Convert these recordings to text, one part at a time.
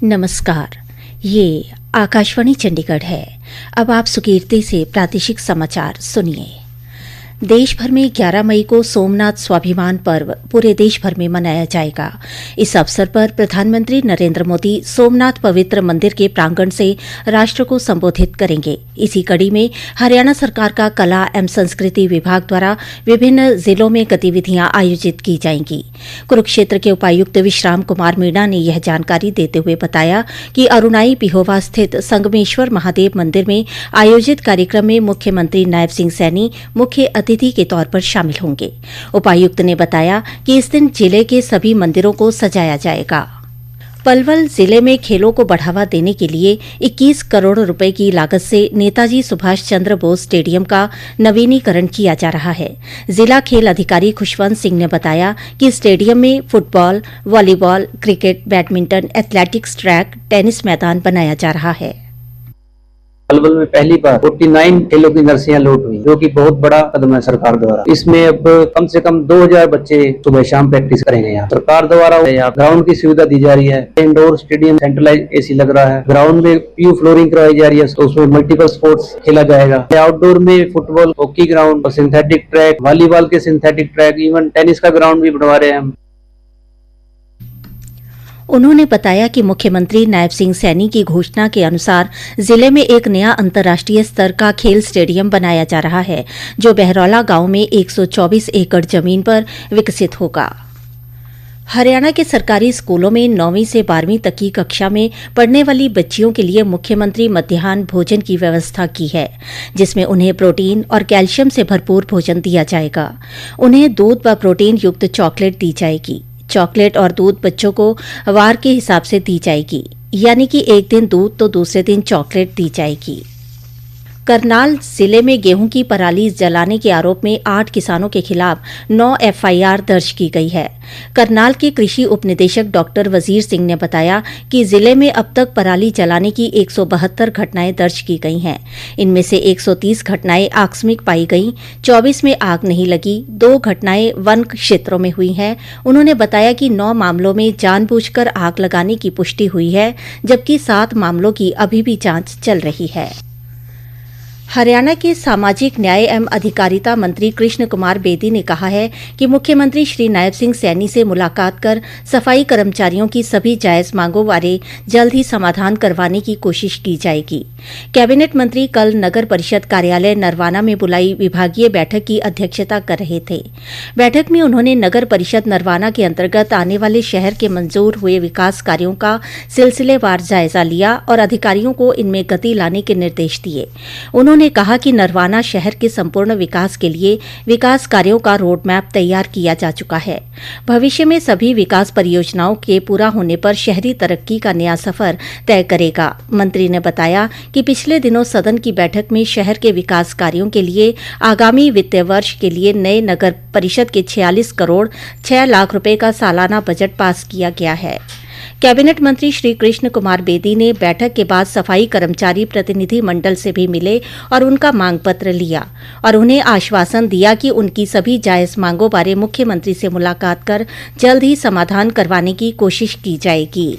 नमस्कार, ये आकाशवाणी चंडीगढ़ है। अब आप सुकीर्ति से प्रादेशिक समाचार सुनिए। देश भर में 11 मई को सोमनाथ स्वाभिमान पर्व पूरे देश भर में मनाया जाएगा। इस अवसर पर प्रधानमंत्री नरेंद्र मोदी सोमनाथ पवित्र मंदिर के प्रांगण से राष्ट्र को संबोधित करेंगे। इसी कड़ी में हरियाणा सरकार का कला एवं संस्कृति विभाग द्वारा विभिन्न जिलों में गतिविधियां आयोजित की जाएंगी। कुरुक्षेत्र के उपायुक्त विश्राम कुमार मीणा ने यह जानकारी देते हुए बताया कि अरुणाई पिहोवा स्थित संगमेश्वर महादेव मंदिर में आयोजित कार्यक्रम में मुख्यमंत्री नायब सिंह सैनी मुख्य अतिथि के तौर पर शामिल होंगे। उपायुक्त ने बताया कि इस दिन जिले के सभी मंदिरों को सजाया जाएगा। पलवल जिले में खेलों को बढ़ावा देने के लिए 21 करोड़ रुपए की लागत से नेताजी सुभाष चंद्र बोस स्टेडियम का नवीनीकरण किया जा रहा है। जिला खेल अधिकारी खुशवंत सिंह ने बताया कि स्टेडियम में football, volleyball, cricket, badminton, athletics track, tennis मैदान बनाया जा रहा है। पलवल में पहली बार 49 खेलों की नर्सरियां लॉट हुई, जो कि बहुत बड़ा कदम है सरकार द्वारा। इसमें अब कम से कम 2000 बच्चे सुबह शाम प्रैक्टिस करेंगे। यहाँ सरकार द्वारा यहाँ ग्राउंड की सुविधा दी जा रही है। इंडोर स्टेडियम सेंट्रलाइज एसी लग रहा है। ग्राउंड में पीयू फ्लोरिंग करवाई जा रही है, तो उसमें मल्टीपल स्पोर्ट्स खेला जाएगा। आउटडोर में फुटबॉल, हॉकी ग्राउंड और सिंथेटिक ट्रैक, वॉलीबॉल के सिंथेटिक ट्रैक, इवन टेनिस का ग्राउंड भी बनवा रहे हैं हम। उन्होंने बताया कि मुख्यमंत्री नायब सिंह सैनी की घोषणा के अनुसार जिले में एक नया अंतर्राष्ट्रीय स्तर का खेल स्टेडियम बनाया जा रहा है, जो बहरौला गांव में 124 एकड़ जमीन पर विकसित होगा। हरियाणा के सरकारी स्कूलों में 9वीं से 12वीं तक की कक्षा में पढ़ने वाली बच्चियों के लिए मुख्यमंत्री मध्याह्न भोजन की व्यवस्था की है, जिसमें उन्हें प्रोटीन और कैल्शियम से भरपूर भोजन दिया जाएगा। उन्हें दूध व प्रोटीन युक्त चॉकलेट दी जाएगी। चॉकलेट और दूध बच्चों को वार के हिसाब से दी जाएगी, यानी कि एक दिन दूध तो दूसरे दिन चॉकलेट दी जाएगी। करनाल जिले में गेहूं की पराली जलाने के आरोप में 8 किसानों के खिलाफ 9 एफआईआर दर्ज की गई है। करनाल के कृषि उपनिदेशक डॉक्टर वजीर सिंह ने बताया कि जिले में अब तक पराली जलाने की 172 घटनाएं दर्ज की गई हैं। इनमें से 130 घटनाएं आकस्मिक पाई गईं, 24 में आग नहीं लगी, 2 घटनाएं वन क्षेत्रों में हुई हैं। उन्होंने बताया कि 9 मामलों में जानबूझकर आग लगाने की पुष्टि हुई है, जबकि 7 मामलों की अभी भी जांच चल रही है। हरियाणा के सामाजिक न्याय एवं अधिकारिता मंत्री कृष्ण कुमार बेदी ने कहा है कि मुख्यमंत्री श्री नायब सिंह सैनी से मुलाकात कर सफाई कर्मचारियों की सभी जायज मांगों बारे जल्द ही समाधान करवाने की कोशिश की जाएगी। कैबिनेट मंत्री कल नगर परिषद कार्यालय नरवाना में बुलाई विभागीय बैठक की अध्यक्षता कर रहे थे। बैठक में उन्होंने नगर परिषद नरवाना के अंतर्गत आने वाले शहर के मंजूर हुए विकास कार्यों का सिलसिलेवार जायजा लिया और अधिकारियों को इनमें गति लाने के निर्देश दिए। उन्होंने कहा कि नरवाना शहर के संपूर्ण विकास के लिए विकास कार्यों का रोड मैप तैयार किया जा चुका है। भविष्य में सभी विकास परियोजनाओं के पूरा होने पर शहरी तरक्की का नया सफर तय करेगा। मंत्री ने बताया कि पिछले दिनों सदन की बैठक में शहर के विकास कार्यों के लिए आगामी वित्तीय वर्ष के लिए नए नगर परिषद के 46 करोड़ 6 लाख रुपए का सालाना बजट पास किया गया है। कैबिनेट मंत्री श्री कृष्ण कुमार बेदी ने बैठक के बाद सफाई कर्मचारी प्रतिनिधि मंडल से भी मिले और उनका मांग पत्र लिया और उन्हें आश्वासन दिया कि उनकी सभी जायज मांगों बारे मुख्यमंत्री से मुलाकात कर जल्द ही समाधान करवाने की कोशिश की जाएगी।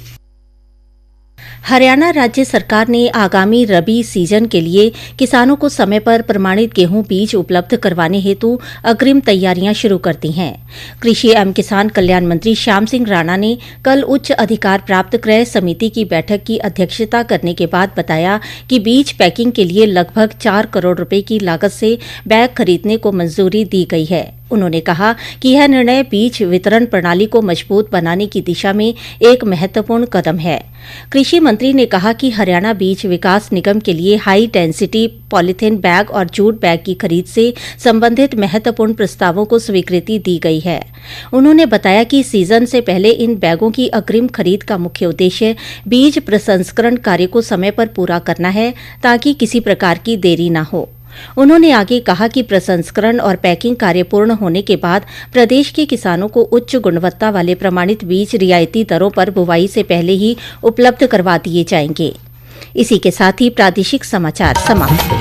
हरियाणा राज्य सरकार ने आगामी रबी सीजन के लिए किसानों को समय पर प्रमाणित गेहूं बीज उपलब्ध करवाने हेतु अग्रिम तैयारियां शुरू कर दी हैं। कृषि एवं किसान कल्याण मंत्री श्याम सिंह राणा ने कल उच्च अधिकार प्राप्त क्रय समिति की बैठक की अध्यक्षता करने के बाद बताया कि बीज पैकिंग के लिए लगभग 4 करोड़ रुपए की लागत से बैग खरीदने को मंजूरी दी गई है। उन्होंने कहा कि यह निर्णय बीज वितरण प्रणाली को मजबूत बनाने की दिशा में एक महत्वपूर्ण कदम है। कृषि मंत्री ने कहा कि हरियाणा बीज विकास निगम के लिए हाई डेंसिटी पॉलीथीन बैग और जूट बैग की खरीद से संबंधित महत्वपूर्ण प्रस्तावों को स्वीकृति दी गई है। उन्होंने बताया कि सीजन से पहले इन बैगों की अग्रिम खरीद का मुख्य उद्देश्य बीज प्रसंस्करण कार्य को समय पर पूरा करना है, ताकि किसी प्रकार की देरी न हो। उन्होंने आगे कहा कि प्रसंस्करण और पैकिंग कार्य पूर्ण होने के बाद प्रदेश के किसानों को उच्च गुणवत्ता वाले प्रमाणित बीज रियायती दरों पर बुवाई से पहले ही उपलब्ध करवा दिए जाएंगे। इसी के साथ ही प्रादेशिक समाचार समाप्त हुए।